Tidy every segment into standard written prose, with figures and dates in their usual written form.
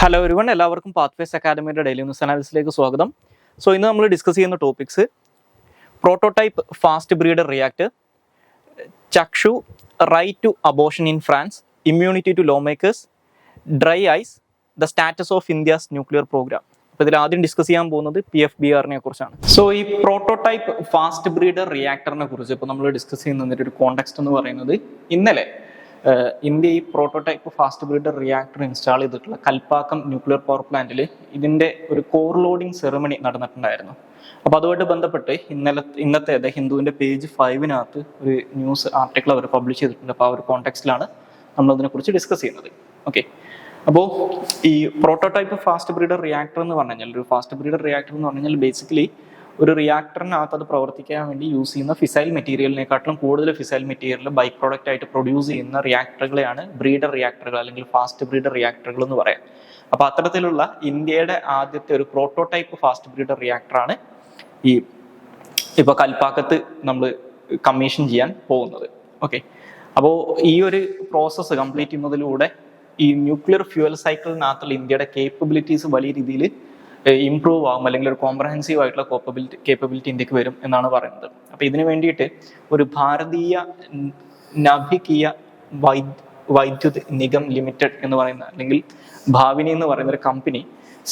Hello everyone, എല്ലാവർക്കും പാത്വേസ് അക്കാഡമിയുടെ ഡെയിലി ന്യൂസ് അനാലിസിലേക്ക് സ്വാഗതം. ഇന്ന് നമ്മൾ ഡിസ്കസ് ചെയ്യുന്ന topics prototype fast breeder reactor, Chakshu, right to abortion in France, immunity to lawmakers, dry ice, the status of India's nuclear programme. അപ്പോൾ ഇതിൽ ആദ്യം ഡിസ്കസ് ചെയ്യാൻ പോകുന്നത് PFBR-നെ കുറിച്ചാണ്. ഈ പ്രോട്ടോടൈപ്പ് ഫാസ്റ്റ് ബ്രീഡർ റിയാക്ടറിനെ കുറിച്ച് ഇപ്പോൾ നമ്മൾ ഡിസ്കസ് ചെയ്യുന്നതിൻ്റെ ഒരു കോണ്ടെക്സ്റ്റ് എന്ന് പറയുന്നത്, ഇന്നലെ ഇന്ത്യ ഈ prototype fast breeder reactor install ചെയ്തിട്ടുള്ള കൽപ്പാക്കം ന്യൂക്ലിയർ പവർ പ്ലാന്റിൽ ഇതിൻ്റെ ഒരു കോർ ലോഡിംഗ് സെറമണി നടന്നിട്ടുണ്ടായിരുന്നു. അപ്പോൾ അതുമായിട്ട് ബന്ധപ്പെട്ട് ഇന്നത്തെ ഹിന്ദുവിൻ്റെ പേജ് 5-നകത്ത് ഒരു ന്യൂസ് ആർട്ടിക്കിൾ അവർ പബ്ലിഷ് ചെയ്തിട്ടുണ്ട്. അപ്പോൾ ആ ഒരു കോണ്ടെക്സ്റ്റിലാണ് നമ്മളതിനെക്കുറിച്ച് ഡിസ്കസ് ചെയ്യുന്നത്. ഓക്കെ, അപ്പോൾ ഈ പ്രോട്ടോടൈപ്പ് ഫാസ്റ്റ് ബ്രീഡർ റിയാക്ടർ എന്ന് പറഞ്ഞു കഴിഞ്ഞാൽ, ഒരു ഫാസ്റ്റ് ബ്രീഡർ റിയാക്ടർ എന്ന് പറഞ്ഞു കഴിഞ്ഞാൽ ബേസിക്കലി ഒരു റിയാക്ടറിനകത്ത് അത് പ്രവർത്തിക്കാൻ വേണ്ടി യൂസ് ചെയ്യുന്ന ഫിസൈൽ മെറ്റീരിയലിനെക്കാട്ടിലും കൂടുതൽ ഫിസൈൽ മെറ്റീരിയൽ ബൈ പ്രോഡക്റ്റ് ആയിട്ട് പ്രൊഡ്യൂസ് ചെയ്യുന്ന റിയാക്ടറുകളെയാണ് ബ്രീഡർ റിയാക്ടറുകൾ അല്ലെങ്കിൽ ഫാസ്റ്റ് ബ്രീഡർ റിയാക്ടറുകൾ എന്ന് പറയാം. അപ്പോൾ അത്തരത്തിലുള്ള ഇന്ത്യയുടെ ആദ്യത്തെ ഒരു പ്രോട്ടോടൈപ്പ് ഫാസ്റ്റ് ബ്രീഡർ റിയാക്ടറാണ് ഇപ്പോൾ കൽപ്പാക്കത്ത് നമ്മൾ കമ്മീഷൻ ചെയ്യാൻ പോകുന്നത്. ഓക്കെ, അപ്പോൾ ഈ ഒരു പ്രോസസ്സ് കംപ്ലീറ്റ് ചെയ്യുന്നതിലൂടെ ഈ ന്യൂക്ലിയർ ഫ്യൂവൽ സൈക്കിളിനകത്തുള്ള ഇന്ത്യയുടെ കേപ്പബിലിറ്റീസ് വലിയ രീതിയിൽ ഇംപ്രൂവ് ആകും, അല്ലെങ്കിൽ ഒരു കോംപ്രഹെൻസീവ് ആയിട്ടുള്ള കേപ്പബിലിറ്റി ഇന്ത്യക്ക് വരും എന്നാണ് പറയുന്നത്. അപ്പോൾ ഇതിനു വേണ്ടിയിട്ട് ഒരു ഭാരതീയ നഭികീയ വൈദ്യുത് നിഗം ലിമിറ്റഡ് എന്ന് പറയുന്ന, അല്ലെങ്കിൽ ഭാവിനി എന്ന് പറയുന്ന ഒരു കമ്പനി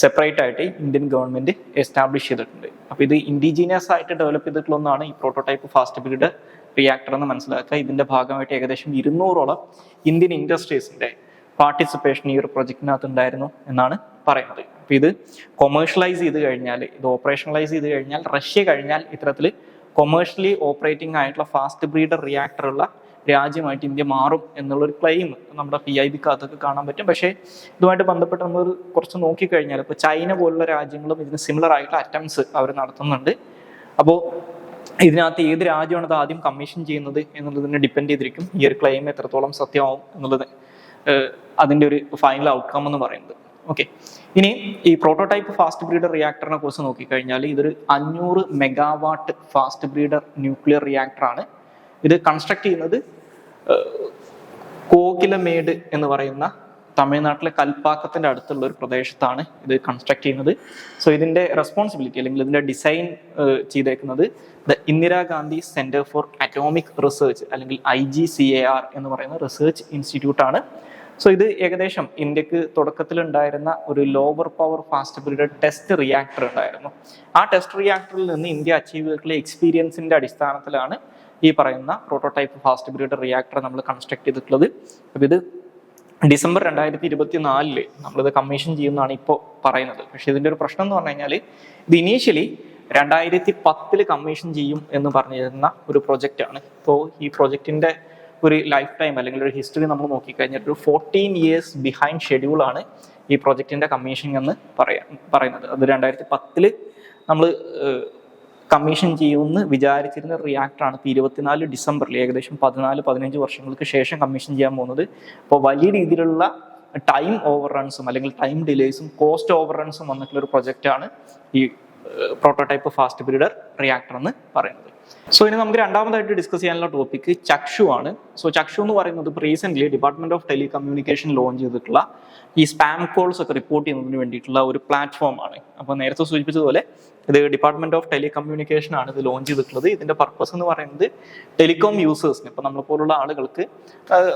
സെപ്പറേറ്റ് ആയിട്ട് ഇന്ത്യൻ ഗവൺമെന്റ് എസ്റ്റാബ്ലിഷ് ചെയ്തിട്ടുണ്ട്. അപ്പോൾ ഇത് ഇൻഡിജീനിയസ് ആയിട്ട് ഡെവലപ്പ് ചെയ്തിട്ടുള്ള ഒന്നാണ് ഈ പ്രോട്ടോടൈപ്പ് ഫാസ്റ്റ് ബ്രീഡർ റിയാക്ടർ എന്ന് മനസ്സിലാക്കുക. ഇതിന്റെ ഭാഗമായിട്ട് ഏകദേശം 200ഓളം ഇന്ത്യൻ ഇൻഡസ്ട്രീസിന്റെ പാർട്ടിസിപ്പേഷൻ ഈ ഒരു പ്രൊജക്റ്റിനകത്ത് ഉണ്ടായിരുന്നു എന്നാണ് പറയുന്നത്. അപ്പോൾ ഇത് കൊമേഴ്ഷ്യലൈസ് ചെയ്ത് കഴിഞ്ഞാൽ, ഇത് ഓപ്പറേഷണലൈസ് ചെയ്ത് കഴിഞ്ഞാൽ, റഷ്യ കഴിഞ്ഞാൽ ഇത്തരത്തിൽ കൊമേഴ്ഷ്യലി ഓപ്പറേറ്റിംഗ് ആയിട്ടുള്ള ഫാസ്റ്റ് ബ്രീഡർ റിയാക്ടർ ഉള്ള രാജ്യമായിട്ട് ഇന്ത്യ മാറും എന്നുള്ളൊരു ക്ലെയിം നമ്മുടെ PIB-ക്കകത്തൊക്കെ കാണാൻ പറ്റും. പക്ഷേ ഇതുമായിട്ട് ബന്ധപ്പെട്ട് നമ്മൾ കുറച്ച് നോക്കിക്കഴിഞ്ഞാൽ ഇപ്പോൾ ചൈന പോലുള്ള രാജ്യങ്ങളും ഇതിന് സിമിലർ ആയിട്ടുള്ള അറ്റംപ്റ്റ്സ് അവർ നടത്തുന്നുണ്ട്. അപ്പോൾ ഇതിനകത്ത് ഏത് രാജ്യമാണ് ഇത് ആദ്യം കമ്മീഷൻ ചെയ്യുന്നത് എന്നുള്ളതിനെ ഡിപ്പെൻഡ് ചെയ്തിരിക്കും ഈ ഒരു ക്ലെയിം എത്രത്തോളം സത്യമാവും എന്നുള്ളത് അതിൻ്റെ ഒരു ഫൈനൽ ഔട്ട്കം എന്ന് പറയുന്നത്. ഓക്കെ, ഇനി ഈ പ്രോട്ടോടൈപ്പ് ഫാസ്റ്റ് ബ്രീഡർ റിയാക്ടറിനെ കുറിച്ച് നോക്കിക്കഴിഞ്ഞാൽ ഇതൊരു 500 മെഗാവാട്ട് ഫാസ്റ്റ് ബ്രീഡർ ന്യൂക്ലിയർ റിയാക്ടറാണ്. ഇത് കൺസ്ട്രക്ട് ചെയ്യുന്നത് കോകിലമേട് എന്ന് പറയുന്ന തമിഴ്നാട്ടിലെ കൽപ്പാക്കത്തിന്റെ അടുത്തുള്ള ഒരു പ്രദേശത്താണ് ഇത് കൺസ്ട്രക്ട് ചെയ്യുന്നത്. ഇതിന്റെ റെസ്പോൺസിബിലിറ്റി അല്ലെങ്കിൽ ഇതിന്റെ ഡിസൈൻ ചെയ്തേക്കുന്നത് the Indira Gandhi centre for atomic research അല്ലെങ്കിൽ IGCAR എന്ന് പറയുന്ന റിസർച്ച് ഇൻസ്റ്റിറ്റ്യൂട്ടാണ്. ഇത് ഏകദേശം ഇന്ത്യക്ക് തുടക്കത്തിലുണ്ടായിരുന്ന ഒരു lower power fast breeder test reactor ഉണ്ടായിരുന്നു. ആ ടെസ്റ്റ് റിയാക്ടറിൽ നിന്ന് ഇന്ത്യ അച്ചീവ് ചെയ്തിട്ടുള്ള എക്സ്പീരിയൻസിന്റെ അടിസ്ഥാനത്തിലാണ് ഈ പറയുന്ന പ്രോട്ടോടൈപ്പ് ഫാസ്റ്റ് ബ്രീഡർ റിയാക്ടർ നമ്മൾ കൺസ്ട്രക്ട് ചെയ്തിട്ടുള്ളത്. അപ്പോൾ ഇത് ഡിസംബർ 2024 നമ്മളിത് കമ്മീഷൻ ചെയ്യുന്നതാണ് ഇപ്പോൾ പറയുന്നത്. പക്ഷെ ഇതിൻ്റെ ഒരു പ്രശ്നം എന്ന് പറഞ്ഞു കഴിഞ്ഞാൽ ഇത് ഇനീഷ്യലി 2010 കമ്മീഷൻ ചെയ്യും എന്ന് പറഞ്ഞിരുന്ന ഒരു പ്രൊജക്റ്റാണ്. ഇപ്പോൾ ഈ പ്രൊജക്റ്റിന്റെ ഒരു ലൈഫ് ടൈം അല്ലെങ്കിൽ ഒരു ഹിസ്റ്ററി നമ്മൾ നോക്കിക്കഴിഞ്ഞാൽ ഒരു 14 years ബിഹൈൻഡ് ഷെഡ്യൂളാണ് ഈ പ്രൊജക്റ്റിന്റെ കമ്മീഷനിങ് എന്ന് പറയുന്നത്. അത് 2010 നമ്മൾ കമ്മീഷൻ ചെയ്യുമെന്ന് വിചാരിച്ചിരുന്ന റിയാക്ടറാണ് ഇപ്പോൾ 24 ഡിസംബറിൽ ഏകദേശം 14-15 വർഷങ്ങൾക്ക് ശേഷം കമ്മീഷൻ ചെയ്യാൻ പോകുന്നത്. അപ്പോൾ വലിയ രീതിയിലുള്ള ടൈം ഓവർ റൺസും അല്ലെങ്കിൽ ടൈം ഡിലേസും കോസ്റ്റ് ഓവർ റൺസും വന്നിട്ടുള്ള ഒരു പ്രൊജക്റ്റാണ് ഈ പ്രോട്ടോടൈപ്പ് ഫാസ്റ്റ് ബ്രീഡർ റിയാക്ടർ എന്ന് പറയുന്നത്. ഇനി നമുക്ക് രണ്ടാമതായിട്ട് ഡിസ്കസ് ചെയ്യാനുള്ള ടോപ്പിക് ചക്ഷു ആണ്. ചക്ഷു എന്ന് പറയുന്നത് ഇപ്പോൾ recent department of telecommunication launch ചെയ്തിട്ടുള്ള ഈ സ്പാം കോൾസ് ഒക്കെ റിപ്പോർട്ട് ചെയ്യുന്നതിന് വേണ്ടിയിട്ടുള്ള ഒരു പ്ലാറ്റ്ഫോം ആണ്. അപ്പോൾ നേരത്തെ സൂചിപ്പിച്ചതുപോലെ ഇത് ഡിപ്പാർട്ട്മെന്റ് ഓഫ് ടെലികമ്മ്യൂണിക്കേഷൻ ആണ് ഇത് ലോഞ്ച് ചെയ്തിട്ടുള്ളത്. ഇതിന്റെ പർപ്പസ് എന്ന് പറയുന്നത് ടെലികോം യൂസേഴ്സിന്, ഇപ്പോൾ നമ്മളെപ്പോലുള്ള ആളുകൾക്ക്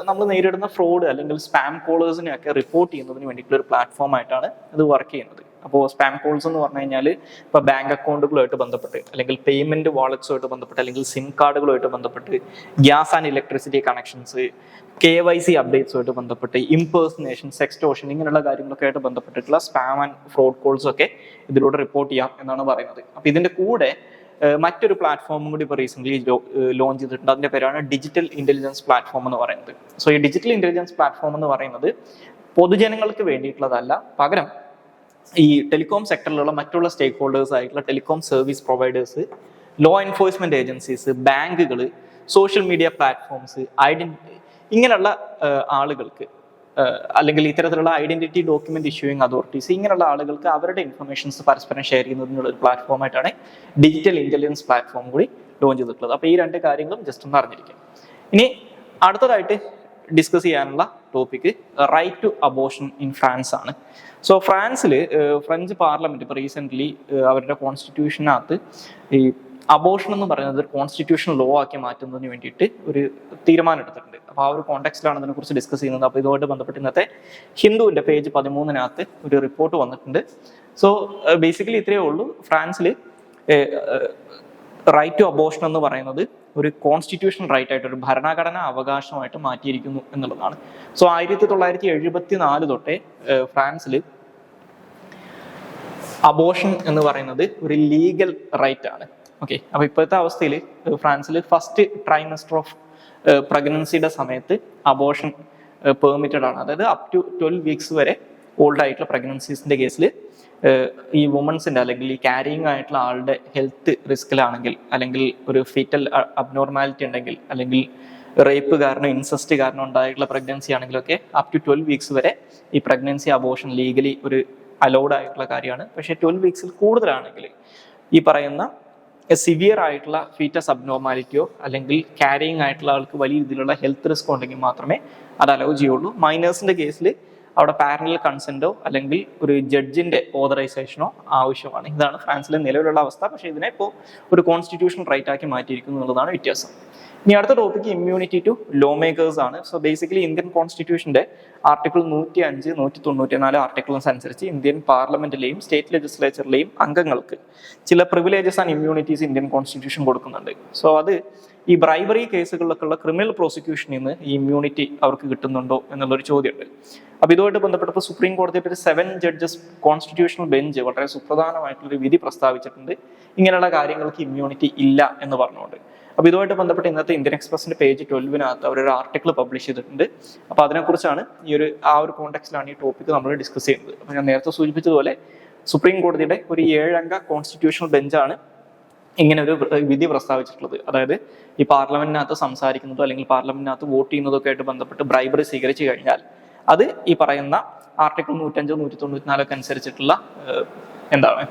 നമ്മൾ നേരിടുന്ന ഫ്രോഡ് അല്ലെങ്കിൽ സ്പാം കോളേഴ്സിനെയൊക്കെ റിപ്പോർട്ട് ചെയ്യുന്നതിന് വേണ്ടിയിട്ടുള്ള ഒരു പ്ലാറ്റ്ഫോം ആയിട്ടാണ് ഇത് വർക്ക് ചെയ്യുന്നത്. അപ്പോൾ സ്പാം കോൾസ് എന്ന് പറഞ്ഞു കഴിഞ്ഞാൽ ഇപ്പോൾ ബാങ്ക് അക്കൗണ്ടുകളുമായിട്ട് ബന്ധപ്പെട്ട് അല്ലെങ്കിൽ പേയ്മെന്റ് വാളറ്റ്സുമായിട്ട് ബന്ധപ്പെട്ട് അല്ലെങ്കിൽ സിം കാർഡുകളുമായിട്ട് ബന്ധപ്പെട്ട്, gas and electricity connections, KYC അപ്ഡേറ്റ്സുമായിട്ട് ബന്ധപ്പെട്ട്, ഇംപേഴ്സണേഷൻ, സെക്സ്റ്റോഷൻ, ഇങ്ങനെയുള്ള കാര്യങ്ങളൊക്കെ ആയിട്ട് ബന്ധപ്പെട്ടിട്ടുള്ള സ്പാം ആൻഡ് ഫ്രോഡ് കോൾസ് ഒക്കെ ഇതിലൂടെ റിപ്പോർട്ട് ചെയ്യാം എന്നാണ് പറയുന്നത്. അപ്പോൾ ഇതിന്റെ കൂടെ മറ്റൊരു പ്ലാറ്റ്ഫോമും കൂടി ഇപ്പോൾ റീസെന്റ് ലോഞ്ച് ചെയ്തിട്ടുണ്ട്. അതിന്റെ പേരാണ് ഡിജിറ്റൽ ഇന്റലിജൻസ് പ്ലാറ്റ്ഫോം എന്ന് പറയുന്നത്. ഈ ഡിജിറ്റൽ ഇന്റലിജൻസ് പ്ലാറ്റ്ഫോം എന്ന് പറയുന്നത് പൊതുജനങ്ങൾക്ക് വേണ്ടിയിട്ടുള്ളതല്ല, പകരം ഈ ടെലികോം സെക്ടറിലുള്ള മറ്റുള്ള സ്റ്റേക്ക് ഹോൾഡേഴ്സ് ആയിട്ടുള്ള telecom service providers, law enforcement agencies, ബാങ്കുകൾ, സോഷ്യൽ മീഡിയ പ്ലാറ്റ്ഫോംസ്, ഇങ്ങനെയുള്ള ആളുകൾക്ക്, അല്ലെങ്കിൽ ഇത്തരത്തിലുള്ള ഐഡന്റിറ്റി ഡോക്യുമെന്റ് ഇഷ്യൂയിങ് അതോറിറ്റീസ്, ഇങ്ങനെയുള്ള ആളുകൾക്ക് അവരുടെ ഇൻഫർമേഷൻസ് പരസ്പരം ഷെയർ ചെയ്യുന്നതിനുള്ള ഒരു പ്ലാറ്റ്ഫോമായിട്ടാണ് ഡിജിറ്റൽ ഇന്റലിജൻസ് പ്ലാറ്റ്ഫോം കൂടി ലോഞ്ച് ചെയ്തിട്ടുള്ളത്. അപ്പോൾ ഈ രണ്ട് കാര്യങ്ങളും ജസ്റ്റ് ഒന്ന് അറിഞ്ഞിരിക്കും. ഇനി അടുത്തതായിട്ട് ഡിസ്കസ് ചെയ്യാനുള്ള topic right to abortion in France ആണ്. സോ ഫ്രാൻസിൽ ഫ്രഞ്ച് പാർലമെന്റ് ഇപ്പോൾ റീസെൻ്റ്ലി അവരുടെ കോൺസ്റ്റിറ്റ്യൂഷനകത്ത് ഈ അബോർഷൻ എന്ന് പറയുന്നത് ഒരു കോൺസ്റ്റിറ്റ്യൂഷൻ ലോ ആക്കി മാറ്റുന്നതിന് വേണ്ടിയിട്ട് ഒരു തീരുമാനം എടുത്തിട്ടുണ്ട്. അപ്പോൾ ആ ഒരു കോണ്ടെക്സ്റ്റിലാണ് ഇതിനെക്കുറിച്ച് ഡിസ്കസ് ചെയ്യുന്നത്. അപ്പോൾ ഇതുമായിട്ട് ബന്ധപ്പെട്ട് ഇന്നത്തെ ഹിന്ദുവിൻ്റെ പേജ് 13 ഒരു റിപ്പോർട്ട് വന്നിട്ടുണ്ട്. സോ ബേസിക്കലി ഇത്രയേ ഉള്ളൂ. ഫ്രാൻസിൽ റൈറ്റ് ടു അബോർഷൻ എന്ന് പറയുന്നത് ഒരു കോൺസ്റ്റിറ്റ്യൂഷൻ റൈറ്റ് ആയിട്ട്, ഒരു ഭരണഘടനാ അവകാശമായിട്ട് മാറ്റിയിരിക്കുന്നു എന്നുള്ളതാണ്. സോ 1974 തൊട്ടേ ഫ്രാൻസിൽ അബോർഷൻ എന്ന് പറയുന്നത് ഒരു ലീഗൽ റൈറ്റ് ആണ്. ഓക്കെ, അപ്പോൾ ഇപ്പോഴത്തെ അവസ്ഥയിൽ ഫ്രാൻസിൽ ഫസ്റ്റ് ട്രൈമസ്റ്റർ ഓഫ് പ്രഗ്നൻസിയുടെ സമയത്ത് അബോർഷൻ പെർമിറ്റഡ് ആണ്. അതായത് അപ് ടു 12 വീക്സ് വരെ ഓൾഡ് ആയിട്ടുള്ള പ്രഗ്നൻസീസിന്റെ കേസിൽ ഈ വുമൺസിന്റെ അല്ലെങ്കിൽ ഈ ക്യാരിയിങ് ആയിട്ടുള്ള ആളുടെ ഹെൽത്ത് റിസ്കിലാണെങ്കിൽ, അല്ലെങ്കിൽ ഒരു ഫീറ്റൽ അബ്നോർമാലിറ്റി ഉണ്ടെങ്കിൽ, അല്ലെങ്കിൽ റേപ്പ് കാരണം ഇൻസെസ്റ്റ് കാരണം ഉണ്ടായിട്ടുള്ള പ്രഗ്നൻസി ആണെങ്കിലൊക്കെ അപ് ടു 12 വീക്സ് വരെ ഈ പ്രഗ്നൻസി അബോർഷൻ ലീഗലി ഒരു അലൗഡ് ആയിട്ടുള്ള കാര്യമാണ്. പക്ഷേ 12 വീക്സിൽ കൂടുതലാണെങ്കിൽ ഈ പറയുന്ന സിവിയർ ആയിട്ടുള്ള ഫീറ്റസ് അബ്നോർമാലിറ്റിയോ അല്ലെങ്കിൽ ക്യാരിയിങ് ആയിട്ടുള്ള ആൾക്ക് വലിയ രീതിയിലുള്ള ഹെൽത്ത് റിസ്കോ ഉണ്ടെങ്കിൽ മാത്രമേ അത് അലൗ ചെയ്യുള്ളൂ. മൈനേഴ്സിന്റെ കേസിൽ അവിടെ പാരന്റൽ കൺസെന്റോ അല്ലെങ്കിൽ ഒരു ജഡ്ജിന്റെ ഓതറൈസേഷനോ ആവശ്യമാണ്. ഇതാണ് ഫ്രാൻസിലെ നിലവിലുള്ള അവസ്ഥ. പക്ഷേ ഇതിനെ ഇപ്പോൾ ഒരു കോൺസ്റ്റിറ്റ്യൂഷൻ റൈറ്റ് ആക്കി മാറ്റിയിരിക്കുന്നു എന്നുള്ളതാണ് വ്യത്യാസം. ഇനി അടുത്ത topic immunity to lawmakers ആണ്. സോ ബേസിക്കലി ഇന്ത്യൻ കോൺസ്റ്റിറ്റ്യൂഷന്റെ ആർട്ടിക്കിൾ 105, 194 ആർട്ടിക്കിൾസ് അനുസരിച്ച് ഇന്ത്യൻ പാർലമെന്റിലെയും സ്റ്റേറ്റ് ലെജിസ്ലേച്ചറിലെയും അംഗങ്ങൾക്ക് ചില privileges and immunities Indian constitution കൊടുക്കുന്നുണ്ട്. സോ അത് ഈ ബ്രൈബറി കേസുകളിലൊക്കെ ഉള്ള ക്രിമിനൽ പ്രോസിക്യൂഷനിൽ നിന്ന് ഈ ഇമ്മ്യൂണിറ്റി അവർക്ക് കിട്ടുന്നുണ്ടോ എന്നുള്ളൊരു ചോദ്യമുണ്ട്. അപ്പോൾ ഇതുമായിട്ട് ബന്ധപ്പെട്ടപ്പോൾ സുപ്രീം കോടതിയുടെ 7 ജഡ്ജസ് കോൺസ്റ്റിറ്റ്യൂഷണൽ ബെഞ്ച് വളരെ സുപ്രധാനമായിട്ടുള്ളൊരു വിധി പ്രസ്താവിച്ചിട്ടുണ്ട്. ഇങ്ങനെയുള്ള കാര്യങ്ങൾക്ക് ഇമ്മ്യൂണിറ്റി ഇല്ല എന്ന് പറഞ്ഞുകൊണ്ട്. അപ്പോൾ ഇതുമായിട്ട് ബന്ധപ്പെട്ട് ഇന്നത്തെ ഇന്ത്യൻ എക്സ്പ്രസിന്റെ പേജ് 12 അവരൊരു ആർട്ടിക്കിൾ പബ്ലിഷ് ചെയ്തിട്ടുണ്ട്. അപ്പോൾ അതിനെക്കുറിച്ചാണ് ആ ഒരു കോണ്ടെക്സ്റ്റിലാണ് ഈ ടോപ്പിക്ക് നമ്മൾ ഡിസ്കസ് ചെയ്യുന്നത്. അപ്പോൾ ഞാൻ നേരത്തെ സൂചിപ്പിച്ചതുപോലെ സുപ്രീം കോടതിയുടെ ഒരു 7 അംഗ കോൺസ്റ്റിറ്റ്യൂഷണൽ ബെഞ്ചാണ് ഇങ്ങനെ ഒരു വിധി പ്രസ്താവിച്ചിട്ടുള്ളത്. അതായത് ഈ പാർലമെന്റിനകത്ത് സംസാരിക്കുന്നതോ അല്ലെങ്കിൽ പാർലമെന്റിനകത്ത് വോട്ട് ചെയ്യുന്നതൊക്കെ ആയിട്ട് ബന്ധപ്പെട്ട് ബ്രൈബറി സ്വീകരിച്ചു കഴിഞ്ഞാൽ അത് ഈ പറയുന്ന ആർട്ടിക്കിൾ 105, 194 അനുസരിച്ചിട്ടുള്ള എന്താണ്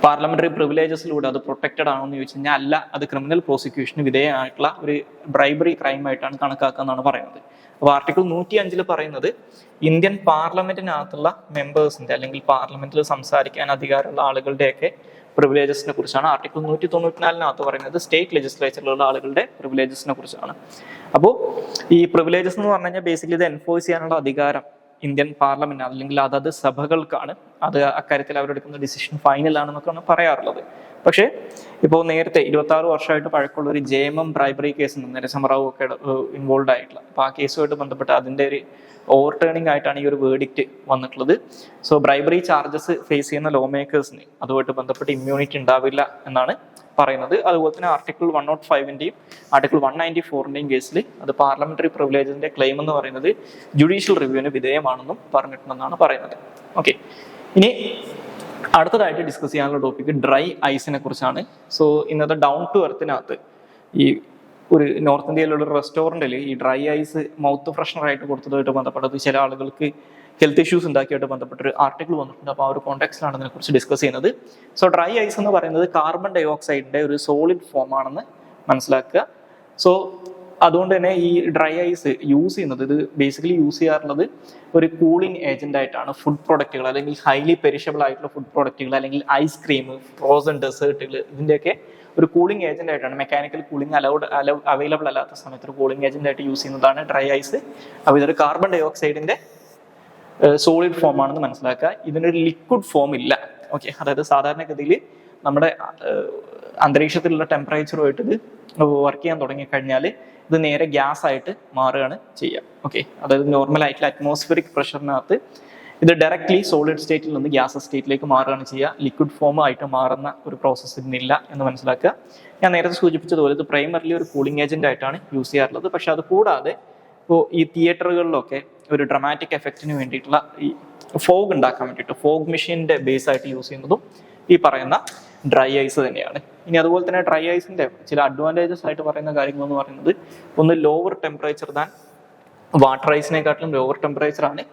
പാർലമെന്ററി പ്രിവിലേജസിലൂടെ അത് പ്രൊട്ടക്റ്റഡ് ആണോ എന്ന് ചോദിച്ചു കഴിഞ്ഞാൽ അല്ല, അത് ക്രിമിനൽ പ്രോസിക്യൂഷന് വിധേയമായിട്ടുള്ള ഒരു ബ്രൈബറി ക്രൈം ആയിട്ടാണ് കണക്കാക്കുക എന്നാണ് പറയുന്നത്. അപ്പോൾ ആർട്ടിക്കിൾ 105 പറയുന്നത് ഇന്ത്യൻ പാർലമെന്റിനകത്തുള്ള മെമ്പേഴ്സിന്റെ അല്ലെങ്കിൽ പാർലമെന്റിൽ സംസാരിക്കാൻ അധികാരമുള്ള ആളുകളുടെയൊക്കെ പ്രിവിലേജസിനെ കുറിച്ചാണ്. ആർട്ടിക്കിൾ 194 പറയുന്നത് സ്റ്റേറ്റ് ലെജിസ്ലേച്ചറിലുള്ള ആളുകളുടെ പ്രിവിലേജസിനെ കുറിച്ചാണ്. അപ്പോൾ ഈ പ്രിവിലേജസ് എന്ന് പറഞ്ഞു കഴിഞ്ഞാൽ ബേസിക്കലി ഇത് എൻഫോഴ്സ് ചെയ്യാനുള്ള അധികാരം ഇന്ത്യൻ പാർലമെന്റ് അല്ലെങ്കിൽ അതത് സഭകൾക്കാണ്. അത് അക്കാര്യത്തിൽ അവരെടുക്കുന്ന ഡിസിഷൻ ഫൈനൽ ആണെന്നൊക്കെയാണ് പറയാറുള്ളത്. പക്ഷേ ഇപ്പോൾ നേരത്തെ 26 വർഷമായിട്ട് പഴക്കമുള്ള ഒരു JMM ബ്രൈബറി കേസ് നരസിംഹറാവു ഒക്കെ ഇൻവോൾവ് ആയിട്ടുള്ള, അപ്പോൾ ആ കേസുമായിട്ട് ബന്ധപ്പെട്ട് അതിൻ്റെ ഒരു ഓവർ ടേണിംഗ് ആയിട്ടാണ് ഈ ഒരു വേർഡിക്റ്റ് വന്നിട്ടുള്ളത്. സോ ബ്രൈബറി ചാർജസ് ഫേസ് ചെയ്യുന്ന ലോ മേക്കേഴ്സിന് അതുമായിട്ട് ബന്ധപ്പെട്ട് ഇമ്മ്യൂണിറ്റി ഉണ്ടാവില്ല എന്നാണ് പറയുന്നത്. അതുപോലെ തന്നെ ആർട്ടിക്കിൾ 105 ആർട്ടിക്കിൾ 194 കേസിൽ അത് പാർലമെന്ററി പ്രിവിലേജിന്റെ ക്ലെയിം എന്ന് പറയുന്നത് ജുഡീഷ്യൽ റിവ്യൂവിന് വിധേയമാണെന്നും പറഞ്ഞിട്ടുണ്ടെന്നാണ് പറയുന്നത്. ഓക്കെ, ഇനി അടുത്തതായിട്ട് ഡിസ്കസ് ചെയ്യാനുള്ള ടോപ്പിക് ഡ്രൈ ഐസിനെ കുറിച്ചാണ്. സോ ഇന്നത്തെ ഡൗൺ ടു എർത്തിനകത്ത് ഈ ഒരു നോർത്ത് ഇന്ത്യയിലുള്ള റെസ്റ്റോറൻറ്റിൽ ഈ ഡ്രൈ ഐസ് മൗത്ത് ഫ്രഷ്നർ ആയിട്ട് കൊടുത്തതായിട്ട് ബന്ധപ്പെട്ടത് ചില ആളുകൾക്ക് ഹെൽത്ത് ഇഷ്യൂസ് ഉണ്ടാക്കിയായിട്ട് ബന്ധപ്പെട്ടൊരു ആർട്ടിക്കിൾ വന്നിട്ടുണ്ട്. അപ്പോൾ ആ ഒരു കോണ്ടെക്സ്റ്റിലാണ് ഇതിനെക്കുറിച്ച് ഡിസ്കസ് ചെയ്യുന്നത്. സോ ഡ്രൈ ഐസ് എന്ന് പറയുന്നത് കാർബൺ ഡൈ ഓക്സൈഡിന്റെ ഒരു സോളിഡ് ഫോം ആണെന്ന് മനസ്സിലാക്കുക. സോ അതുകൊണ്ട് തന്നെ ഈ ഡ്രൈ ഐസ് യൂസ് ചെയ്യുന്നത്, ഇത് ബേസിക്കലി യൂസ് ചെയ്യാറുള്ളത് ഒരു കൂളിംഗ് ഏജന്റ് ആയിട്ടാണ്. ഫുഡ് പ്രൊഡക്റ്റുകൾ അല്ലെങ്കിൽ ഹൈലി പെരിഷബിൾ ആയിട്ടുള്ള ഫുഡ് പ്രൊഡക്റ്റുകൾ അല്ലെങ്കിൽ ഐസ്ക്രീം, ഫ്രോസൺ ഡെസേർട്ടുകൾ, ഇതിൻ്റെയൊക്കെ ഒരു കൂളിംഗ് ഏജന്റ് ആയിട്ടാണ്. മെക്കാനിക്കൽ കൂളിംഗ് അവൈലബിൾ അല്ലാത്ത സമയത്ത് ഒരു കൂളിംഗ് ഏജന്റ് ആയിട്ട് യൂസ് ചെയ്യുന്നതാണ് ഡ്രൈ ഐസ്. അപ്പോൾ ഇതൊരു കാർബൺ ഡൈ ഓക്സൈഡിന്റെ സോളിഡ് ഫോം ആണെന്ന് മനസ്സിലാക്കുക. ഇതിനൊരു ലിക്വിഡ് ഫോം ഇല്ല. ഓക്കെ, അതായത് സാധാരണഗതിയിൽ നമ്മുടെ അന്തരീക്ഷത്തിലുള്ള ടെമ്പറേച്ചറുമായിട്ട് ഇത് വർക്ക് ചെയ്യാൻ തുടങ്ങിക്കഴിഞ്ഞാൽ ഇത് നേരെ ഗ്യാസ് ആയിട്ട് മാറുകയാണ് ചെയ്യുക. ഓക്കെ, അതായത് നോർമൽ ആയിട്ടുള്ള അറ്റ്മോസ്ഫിയറിക് പ്രഷറിനകത്ത് ഇത് ഡയറക്ട്ലി സോളിഡ് സ്റ്റേറ്റിൽ നിന്ന് ഗ്യാസ് സ്റ്റേറ്റിലേക്ക് മാറുകയാണ് ചെയ്യുക. ലിക്വിഡ് ഫോം ആയിട്ട് മാറുന്ന ഒരു പ്രോസസ്സ് ഇതിനില്ല എന്ന് മനസ്സിലാക്കുക. ഞാൻ നേരത്തെ സൂചിപ്പിച്ചതുപോലെ ഇത് പ്രൈമറിലി ഒരു കൂളിംഗ് ഏജന്റ് ആയിട്ടാണ് യൂസ് ചെയ്യാറുള്ളത്. പക്ഷെ അത് കൂടാതെ ഇപ്പോൾ ഈ തിയേറ്ററുകളിലൊക്കെ ഒരു ഡ്രമാറ്റിക് എഫക്റ്റിന് വേണ്ടിയിട്ടുള്ള ഈ ഫോഗ് ഉണ്ടാക്കാൻ വേണ്ടിയിട്ട് ഫോഗ് മെഷീൻ്റെ ബേസ് ആയിട്ട് യൂസ് ചെയ്യുന്നതും ഈ പറയുന്ന ഡ്രൈ ഐസ് തന്നെയാണ്. ഇനി അതുപോലെ തന്നെ ഡ്രൈ ഐസിന്റെ ചില അഡ്വാൻറ്റേജസ് ആയിട്ട് പറയുന്ന കാര്യങ്ങൾ എന്ന് പറയുന്നത്, ഒന്ന് ലോവർ ടെമ്പറേച്ചർ ദാൻ വാട്ടർ ഐസിനെക്കാട്ടിലും ലോവർ ടെമ്പറേച്ചർ ആണ്.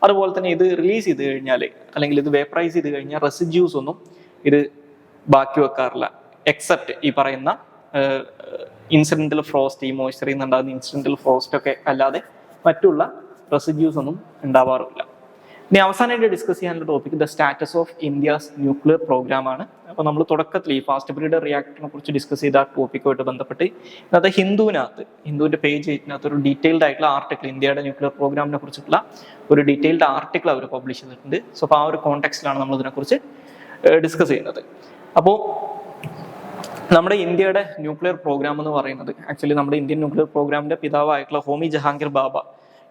അതുപോലെ തന്നെ ഇത് റിലീസ് ചെയ്ത് കഴിഞ്ഞാൽ അല്ലെങ്കിൽ ഇത് വേപ്പറൈസ് ചെയ്ത് കഴിഞ്ഞാൽ റെസിഡ്യൂസ് ഒന്നും ഇത് ബാക്കി വെക്കാറില്ല, എക്സെപ്റ്റ് ഈ പറയുന്ന ഇൻസിഡന്റൽ ഫ്രോസ്റ്റ്, ഈ മോയ്സ്ചറിൽ നിന്നുണ്ടാകുന്ന ഇൻസിഡന്റൽ ഫ്രോസ്റ്റ് ഒക്കെ അല്ലാതെ മറ്റുള്ള റെസിഡ്യൂസ് ഒന്നും ഉണ്ടാവാറില്ല. ഇനി അവസാനമായിട്ട് ഡിസ്കസ് ചെയ്യാനുള്ള topic the status of India's nuclear programme ആണ്. അപ്പോൾ നമ്മൾ തുടക്കത്തിൽ ഈ ഫാസ്റ്റ് ബ്രീഡർ റിയാക്ടറിനെ കുറിച്ച് ഡിസ്കസ് ചെയ്ത ആ ടോപ്പിക്കുമായിട്ട് ബന്ധപ്പെട്ട് ഇന്നത്തെ ഹിന്ദുവിൻ്റെ പേജിനകത്ത് ഒരു ഡീറ്റെയിൽഡ് ആയിട്ടുള്ള ആർട്ടിക്കിൾ, ഇന്ത്യയുടെ ന്യൂക്ലിയർ പ്രോഗ്രാമിനെ കുറിച്ചിട്ടുള്ള ഒരു ഡീറ്റെയിൽഡ് ആർട്ടിക്കിൾ അവർ പബ്ലിഷ് ചെയ്തിട്ടുണ്ട്. സോ അപ്പോൾ ആ ഒരു കോണ്ടെക്സ്റ്റിലാണ് നമ്മൾ ഇതിനെക്കുറിച്ച് ഡിസ്കസ് ചെയ്യുന്നത്. അപ്പോൾ നമ്മുടെ ഇന്ത്യയുടെ ന്യൂക്ലിയർ പ്രോഗ്രാം എന്ന് പറയുന്നത് ആക്ച്വലി നമ്മുടെ ഇന്ത്യൻ ന്യൂക്ലിയർ പ്രോഗ്രാമിന്റെ പിതാവായിട്ടുള്ള ഹോമി ജഹാംഗീർ ബാബ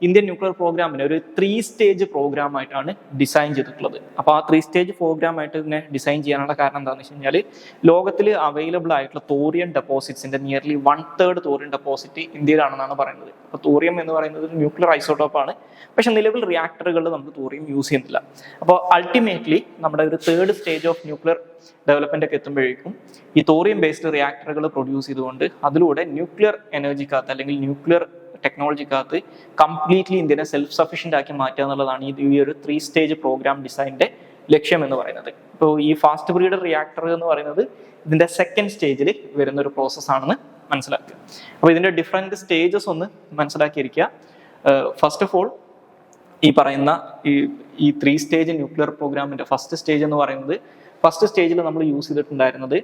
ഇന്ത്യൻ ന്യൂക്ലിയർ പ്രോഗ്രാമിനെ ഒരു 3 സ്റ്റേജ് പ്രോഗ്രാം ആയിട്ടാണ് ഡിസൈൻ ചെയ്തിട്ടുള്ളത്. അപ്പോൾ ആ 3 സ്റ്റേജ് പ്രോഗ്രാം ആയിട്ട് ഇതിനെ ഡിസൈൻ ചെയ്യാനുള്ള കാരണം എന്താണെന്ന് വെച്ച് കഴിഞ്ഞാൽ ലോകത്തിൽ അവൈലബിൾ ആയിട്ടുള്ള തോറിയം ഡെപ്പോസിറ്റ്സിന്റെ നിയർലി 1/3 തോറിയം ഡെപ്പോസിറ്റ് ഇന്ത്യയിലാണെന്നാണ് പറയുന്നത്. അപ്പോൾ തോറിയം എന്ന് പറയുന്നത് ഒരു ന്യൂക്ലിയർ ഐസോട്ടോപ്പാണ്. പക്ഷെ നിലവിൽ റിയാക്ടറുകളിൽ നമുക്ക് തോറിയം യൂസ് ചെയ്യുന്നില്ല. അപ്പോൾ അൾട്ടിമേറ്റ്ലി നമ്മുടെ ഒരു 3rd stage of nuclear development ഒക്കെ എത്തുമ്പോഴേക്കും ഈ തോറിയം ബേസ്ഡ് റിയാക്ടറുകൾ പ്രൊഡ്യൂസ് ചെയ്തുകൊണ്ട് അതിലൂടെ ന്യൂക്ലിയർ എനർജിക്കകത്ത് അല്ലെങ്കിൽ ന്യൂക്ലിയർ ടെക്നോളജിക്കകത്ത് കംപ്ലീറ്റ്ലി ഇന്ത്യനെ സെൽഫ് സഫീഷ്യൻ്റ് ആക്കി മാറ്റുക എന്നുള്ളതാണ് ഈ ഒരു 3 സ്റ്റേജ് പ്രോഗ്രാം ഡിസൈനിന്റെ ലക്ഷ്യം എന്ന് പറയുന്നത്. ഇപ്പോൾ ഈ ഫാസ്റ്റ് ബ്രീഡർ റിയാക്ടർ എന്ന് പറയുന്നത് ഇതിന്റെ 2nd സ്റ്റേജിൽ വരുന്ന ഒരു പ്രോസസ് ആണെന്ന് മനസ്സിലാക്കുക. അപ്പോൾ ഇതിന്റെ ഡിഫറെന്റ് സ്റ്റേജസ് ഒന്ന് മനസ്സിലാക്കിയിരിക്കുക. ഫസ്റ്റ് ഓഫ് ഓൾ ഈ പറയുന്ന ഈ 3 സ്റ്റേജ് ന്യൂക്ലിയർ പ്രോഗ്രാമിന്റെ ഫസ്റ്റ് സ്റ്റേജ് എന്ന് പറയുന്നത്, ഫസ്റ്റ് സ്റ്റേജിൽ നമ്മൾ യൂസ് ചെയ്തിട്ടുണ്ടായിരുന്നത്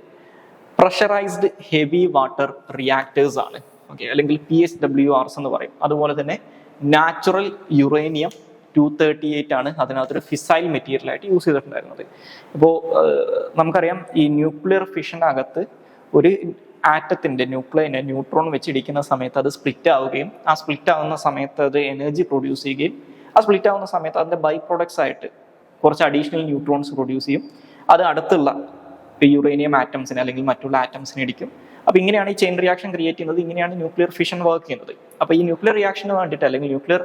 പ്രഷറൈസ്ഡ് ഹെവി വാട്ടർ റിയാക്ടേഴ്സ് ആണ്. ഓക്കെ, അല്ലെങ്കിൽ PHWRs എന്ന് പറയും. അതുപോലെ തന്നെ നാച്ചുറൽ യുറേനിയം 238 ആണ് അതിനകത്തൊരു ഫിസൈൽ മെറ്റീരിയൽ ആയിട്ട് യൂസ് ചെയ്തിട്ടുണ്ടായിരുന്നത്. ഇപ്പോൾ നമുക്കറിയാം ഈ ന്യൂക്ലിയർ ഫിഷൻ്റെ അകത്ത് ഒരു ആറ്റത്തിന്റെ ന്യൂട്രോൺ വെച്ചിടിക്കുന്ന സമയത്ത് അത് സ്പ്ലിറ്റ് ആവുകയും ആ സ്പ്ലിറ്റ് ആവുന്ന സമയത്ത് അത് എനർജി പ്രൊഡ്യൂസ് ചെയ്യുകയും ആ സ്പ്ലിറ്റ് ആവുന്ന സമയത്ത് അതിന്റെ ബൈ പ്രൊഡക്ട്സ് ആയിട്ട് കുറച്ച് അഡീഷണൽ ന്യൂട്രോൺസ് പ്രൊഡ്യൂസ് ചെയ്യും. അത് അടുത്തുള്ള യുറേനിയം ആറ്റംസിനെ അല്ലെങ്കിൽ മറ്റുള്ള ആറ്റംസിനെ ഇടിക്കും. അപ്പോൾ ഇങ്ങനെയാണ് ഈ ചെയിൻ റിയാക്ഷൻ ക്രിയേറ്റ് ചെയ്യുന്നത്. ഇങ്ങനെയാണ് ന്യൂക്ലിയർ ഫിഷൻ വർക്ക് ചെയ്യുന്നത്. അപ്പോൾ ഈ ന്യൂക്ലിയർ റിയാക്ഷന് വേണ്ടിയിട്ട് അല്ലെങ്കിൽ ന്യൂക്ലിയർ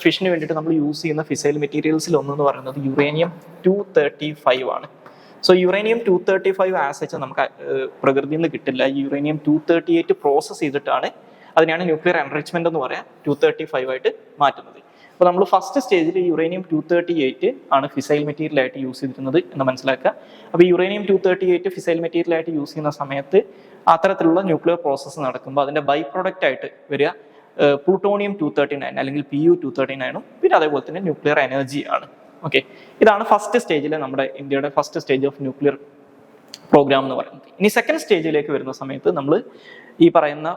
ഫിഷന് വേണ്ടിയിട്ട് നമ്മൾ യൂസ് ചെയ്യുന്ന ഫിസൈൽ മെറ്റീരിയൽസിൽ ഒന്നെന്ന് പറയുന്നത് യുറേനിയം 235 ആണ്. സോ യുറേനിയം 235 ആസച്ച് നമുക്ക് പ്രകൃതിയിൽ നിന്ന് കിട്ടില്ല. ഈ യുറേനിയം 238 പ്രോസസ് ചെയ്തിട്ടാണ് അതിനെയാണ് ന്യൂക്ലിയർ എൻറിച്ച്മെന്റ് എന്ന് പറയാം 235 ആയിട്ട് മാറ്റുന്നത്. അപ്പോൾ നമ്മൾ ഫസ്റ്റ് സ്റ്റേജിൽ യുറേനിയം 238 ആണ് ഫിസൈൽ മെറ്റീരിയൽ ആയിട്ട് യൂസ് ചെയ്തിരുന്നത് എന്ന് മനസ്സിലാക്കുക. അപ്പോൾ യുറേനിയം 238 ഫിസൈൽ മെറ്റീരിയൽ ആയിട്ട് യൂസ് ചെയ്യുന്ന സമയത്ത് അത്തരത്തിലുള്ള ന്യൂക്ലിയർ പ്രോസസ്സ് നടക്കുമ്പോൾ അതിന്റെ ബൈ പ്രൊഡക്റ്റ് ആയിട്ട് വരിക പ്ലൂട്ടോണിയം 239 അല്ലെങ്കിൽ Pu-239 പിന്നെ അതേപോലെ തന്നെ ന്യൂക്ലിയർ എനർജി ആണ്. ഓക്കെ, ഇതാണ് ഫസ്റ്റ് സ്റ്റേജിലെ നമ്മുടെ ഇന്ത്യയുടെ first stage of nuclear programme എന്ന് പറയുന്നത്. ഇനി 2nd സ്റ്റേജിലേക്ക് വരുന്ന സമയത്ത് നമ്മൾ ഈ പറയുന്ന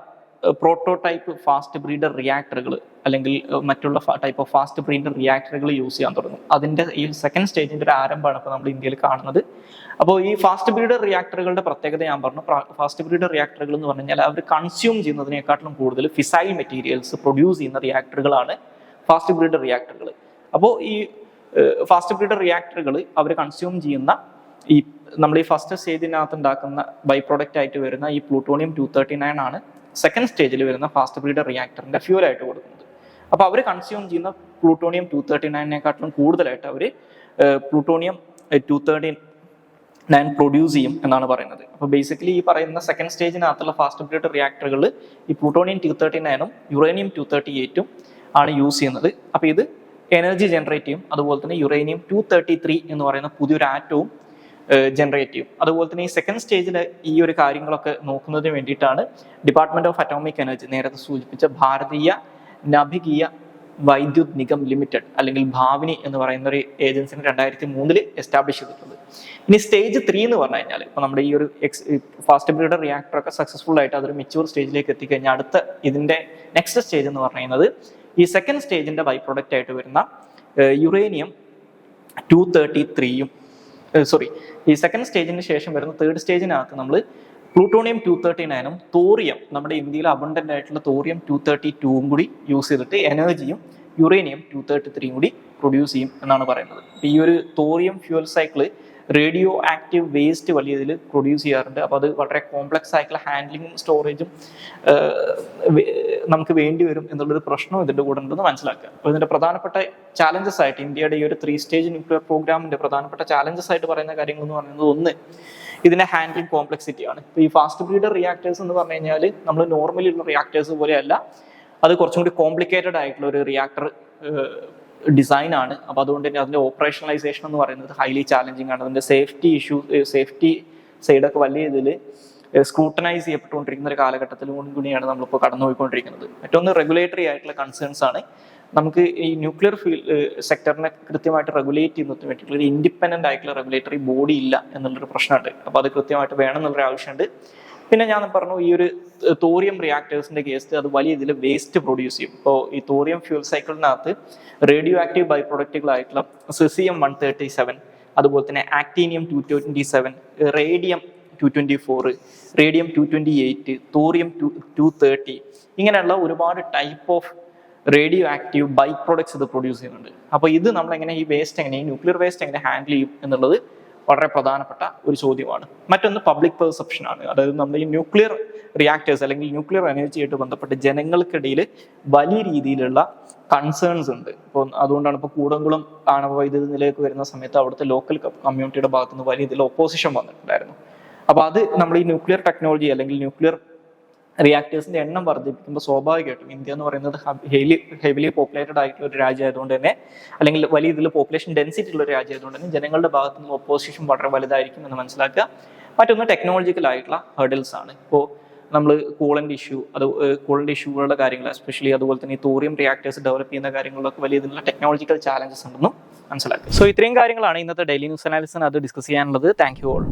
പ്രോട്ടോടൈപ്പ് ഫാസ്റ്റ് ബ്രീഡർ റിയാക്ടറുകൾ അല്ലെങ്കിൽ മറ്റുള്ള ടൈപ്പ് ഓഫ് ഫാസ്റ്റ് ബ്രീഡർ റിയാക്ടറുകൾ യൂസ് ചെയ്യാൻ തുടങ്ങും. അതിന്റെ ഈ 2nd സ്റ്റേജിന്റെ ഒരു ആരംഭമാണ് ഇപ്പോൾ നമ്മൾ ഇന്ത്യയിൽ കാണുന്നത്. അപ്പോൾ ഈ ഫാസ്റ്റ് ബ്രീഡർ റിയാക്ടറുകളുടെ പ്രത്യേകത ഞാൻ പറഞ്ഞു. ഫാസ്റ്റ് ബ്രീഡർ റിയാക്ടറുകൾ എന്ന് പറഞ്ഞു കഴിഞ്ഞാൽ അവർ കൺസ്യൂം ചെയ്യുന്നതിനേക്കാട്ടിലും കൂടുതൽ ഫിസൈൽ മെറ്റീരിയൽസ് പ്രൊഡ്യൂസ് ചെയ്യുന്ന റിയാക്ടറുകളാണ് ഫാസ്റ്റ് ബ്രീഡർ റിയാക്ടറുകൾ. അപ്പോൾ ഈ ഫാസ്റ്റ് ബ്രീഡർ റിയാക്ടറുകൾ അവർ കൺസ്യൂം ചെയ്യുന്ന ഈ നമ്മൾ ഈ ഫസ്റ്റ് സ്റ്റേജിനകത്ത് ഉണ്ടാക്കുന്ന ബൈ പ്രൊഡക്റ്റ് ആയിട്ട് വരുന്ന ഈ പ്ലൂട്ടോണിയം 239 ആണ് 2nd സ്റ്റേജിൽ വരുന്ന ഫാസ്റ്റ് ബ്രീഡർ റിയാക്ടറിന്റെ ഫ്യൂൽ ആയിട്ട് കൊടുക്കുന്നത്. അപ്പോൾ അവർ കൺസ്യൂം ചെയ്യുന്ന പ്ലൂട്ടോണിയം 239 കൂടുതലായിട്ട് അവർ പ്ലൂട്ടോണിയം 239 പ്രൊഡ്യൂസ് ചെയ്യും എന്നാണ് പറയുന്നത്. അപ്പോൾ ബേസിക്കലി ഈ പറയുന്ന 2nd സ്റ്റേജിനകത്തുള്ള ഫാസ്റ്റ് ബ്രീഡർ റിയാക്ടറുകളിൽ ഈ പ്ലൂട്ടോണിയം 239 യുറേനിയം 238 ആണ് യൂസ് ചെയ്യുന്നത്. അപ്പോൾ ഇത് എനർജി ജനറേറ്റ് ചെയ്യും. അതുപോലെ തന്നെ യുറേനിയം 233 എന്ന് പറയുന്ന പുതിയൊരു ആറ്റവും ജനറേറ്റ് ചെയ്യും. അതുപോലെ തന്നെ ഈ 2nd സ്റ്റേജിൽ ഈ ഒരു കാര്യങ്ങളൊക്കെ നോക്കുന്നതിന് വേണ്ടിയിട്ടാണ് ഡിപ്പാർട്ട്മെന്റ് ഓഫ് അറ്റോമിക് എനർജി നേരത്തെ സൂചിപ്പിച്ച ഭാരതീയ നഭികീയ വൈദ്യുത് നിഗം ലിമിറ്റഡ് അല്ലെങ്കിൽ ഭാവിനി എന്ന് പറയുന്ന ഒരു ഏജൻസിനെ 2003 എസ്റ്റാബ്ലിഷ് ചെയ്തിട്ടുള്ളത്. ഇനി സ്റ്റേജ് 3 എന്ന് പറഞ്ഞു കഴിഞ്ഞാൽ ഇപ്പോൾ നമ്മുടെ ഈ ഒരു ഫാസ്റ്റ് ബ്രീഡർ റിയാക്ടർ ഒക്കെ സക്സസ്ഫുൾ ആയിട്ട് അതൊരു മെച്യൂർ സ്റ്റേജിലേക്ക് എത്തിക്കഴിഞ്ഞാൽ അടുത്ത ഇതിന്റെ നെക്സ്റ്റ് സ്റ്റേജ് എന്ന് പറയുന്നത് ഈ 2nd സ്റ്റേജിന്റെ ബൈ പ്രൊഡക്റ്റ് ആയിട്ട് വരുന്ന യുറേനിയം 233 ഈ 2nd സ്റ്റേജിന് ശേഷം വരുന്ന 3rd സ്റ്റേജിനകത്ത് നമ്മൾ പ്ലൂട്ടോണിയം 239 തോറിയം നമ്മുടെ ഇന്ത്യയിൽ അബണ്ടന്റ് ആയിട്ടുള്ള തോറിയം 232 കൂടി യൂസ് ചെയ്തിട്ട് എനർജിയും യുറേനിയം 233 കൂടി പ്രൊഡ്യൂസ് ചെയ്യും എന്നാണ് പറയുന്നത്. ഈ ഒരു thorium fuel cycle radio active waste വലിയ ഇതിൽ പ്രൊഡ്യൂസ് ചെയ്യാറുണ്ട്. അപ്പോൾ അത് വളരെ കോംപ്ലക്സ് ആയിട്ടുള്ള ഹാൻഡ്ലിങ്ങും സ്റ്റോറേജും നമുക്ക് വേണ്ടി വരും എന്നുള്ളൊരു പ്രശ്നവും ഇതിൻ്റെ കൂടെ ഉണ്ടെന്ന് മനസ്സിലാക്കുക. അപ്പോൾ ഇതിൻ്റെ പ്രധാനപ്പെട്ട ചാലഞ്ചസ് ആയിട്ട് ഇന്ത്യയുടെ ഈ ഒരു 3 സ്റ്റേജ് ന്യൂക്ലിയർ പ്രോഗ്രാമിന്റെ പ്രധാനപ്പെട്ട ചാലഞ്ചസ് ആയിട്ട് പറയുന്ന കാര്യങ്ങൾ എന്ന് പറയുന്നത് ഒന്ന് ഇതിന്റെ ഹാൻഡ്ലിംഗ് കോംപ്ലക്സിറ്റി ആണ്. ഇപ്പോൾ ഈ ഫാസ്റ്റ് ബ്രീഡർ റിയാക്ടേഴ്സ് എന്ന് പറഞ്ഞു കഴിഞ്ഞാൽ നമ്മൾ നോർമലി ഉള്ള റിയാക്ടേഴ്സ് പോലെയല്ല, അത് കുറച്ചും കൂടി കോംപ്ലിക്കേറ്റഡ് ആയിട്ടുള്ള ഒരു റിയാക്ടർ ഡിസൈൻ ആണ്. അപ്പോൾ അതുകൊണ്ട് തന്നെ അതിന്റെ ഓപ്പറേഷണലൈസേഷൻ എന്ന് പറയുന്നത് ഹൈലി ചാലഞ്ചിങ് ആണ്. അതിന്റെ സേഫ്റ്റി സൈഡൊക്കെ വലിയ ഇതിൽ സ്ക്രൂട്ടനൈസ് ചെയ്യപ്പെട്ടുകൊണ്ടിരിക്കുന്ന ഒരു കാലഘട്ടത്തിലും കൂടിയാണ് നമ്മളിപ്പോൾ കടന്നുപോയിക്കൊണ്ടിരിക്കുന്നത്. മറ്റൊന്ന് റെഗുലേറ്ററി ആയിട്ടുള്ള കൺസേൺസ് ആണ്. നമുക്ക് ഈ ന്യൂക്ലിയർ സെക്ടറിനെ കൃത്യമായിട്ട് റെഗുലേറ്റ് ചെയ്യുന്നതിന് വേണ്ടിയിട്ടുള്ള ഒരു ഇൻഡിപെൻഡന്റ് ആയിട്ടുള്ള റെഗുലേറ്ററി ബോഡി ഇല്ല എന്നുള്ളൊരു പ്രശ്നമുണ്ട്. അപ്പോൾ അത് കൃത്യമായിട്ട് വേണം എന്നുള്ളൊരു ആവശ്യമുണ്ട്. പിന്നെ ഞാൻ പറഞ്ഞു ഈ ഒരു തോറിയം റിയാക്ടേഴ്സിന്റെ കേസിൽ അത് വലിയ ഇതിൽ വേസ്റ്റ് പ്രൊഡ്യൂസ് ചെയ്യും. ഇപ്പോൾ ഈ തോറിയം ഫ്യൂൽ സൈക്കിളിനകത്ത് റേഡിയോ ആക്റ്റീവ് ബൈ പ്രൊഡക്റ്റുകളായിട്ടുള്ള Cesium-137, അതുപോലെ തന്നെ ആക്ടീനിയം 227, റേഡിയം 224, റേഡിയം 228, തോറിയം 230, ഇങ്ങനെയുള്ള ഒരുപാട് type of radioactive by products ഇത് പ്രൊഡ്യൂസ് ചെയ്യുന്നുണ്ട്. അപ്പോൾ ഇത് നമ്മളെങ്ങനെ ഈ വേസ്റ്റ് എങ്ങനെ ഈ ന്യൂക്ലിയർ വേസ്റ്റ് എങ്ങനെ ഹാൻഡിൽ ചെയ്യും എന്നുള്ളത് വളരെ പ്രധാനപ്പെട്ട ഒരു ചോദ്യമാണ്. മറ്റൊന്ന് പബ്ലിക് പെർസെപ്ഷൻ ആണ്. അതായത് നമ്മൾ ഈ ന്യൂക്ലിയർ റിയാക്ടേഴ്സ് അല്ലെങ്കിൽ ന്യൂക്ലിയർ എനർജിയായിട്ട് ബന്ധപ്പെട്ട് ജനങ്ങൾക്കിടയിൽ വലിയ രീതിയിലുള്ള കൺസേൺസ് ഉണ്ട്. ഇപ്പോൾ അതുകൊണ്ടാണ് ഇപ്പോൾ കൂടംകുളം ആണവ വൈദ്യുതി നിലയൊക്കെ വരുന്ന സമയത്ത് അവിടുത്തെ ലോക്കൽ കമ്മ്യൂണിറ്റിയുടെ ഭാഗത്ത് നിന്ന് വലിയ ഇതിൽ ഒപ്പോസിഷൻ വന്നിട്ടുണ്ടായിരുന്നു. അപ്പോൾ അത് നമ്മൾ ഈ ന്യൂക്ലിയർ ടെക്നോളജി അല്ലെങ്കിൽ ന്യൂക്ലിയർ റിയാക്ടേഴ്സിന്റെ എണ്ണം വർദ്ധിപ്പിക്കുമ്പോൾ സ്വാഭാവികമായിട്ടും ഇന്ത്യ എന്ന് പറയുന്നത് ഹെവിലി പോപ്പുലേറ്റഡ് ആയിട്ടുള്ള ഒരു രാജ്യമായതുകൊണ്ട് തന്നെ, അല്ലെങ്കിൽ വലിയ ഇതിൽ പോപ്പുലേഷൻ ഡെൻസിറ്റി ഉള്ള ഒരു രാജ്യമായതുകൊണ്ട് തന്നെ ജനങ്ങളുടെ ഭാഗത്തു നിന്ന് ഒപ്പോസിഷൻ വളരെ വലുതായിരിക്കും എന്ന് മനസ്സിലാക്കുക. മറ്റൊന്ന് ടെക്നോളജിക്കൽ ആയിട്ടുള്ള ഹേർഡിൽസ് ആണ്. ഇപ്പോൾ നമ്മൾ കൂളന്റ് ഇഷ്യൂകളുടെ കാര്യങ്ങൾ എസ്പെഷ്യലി അതുപോലെ തന്നെ ഈ തോറിയം റിയാക്ടേഴ്സ് ഡെവലപ്പ് ചെയ്യുന്ന കാര്യങ്ങളിലൊക്കെ വലിയ ഇതിലുള്ള ടെക്നോളജിക്കൽ ചാലഞ്ചസ് ഉണ്ടെന്നും മനസ്സിലാക്കുക. സോ ഇത്രയും കാര്യങ്ങളാണ് ഇന്നത്തെ ഡെയിലി ന്യൂസ് അനാലിസിന് അത് ഡിസ്കസ് ചെയ്യാനുള്ളത്. Thank you all.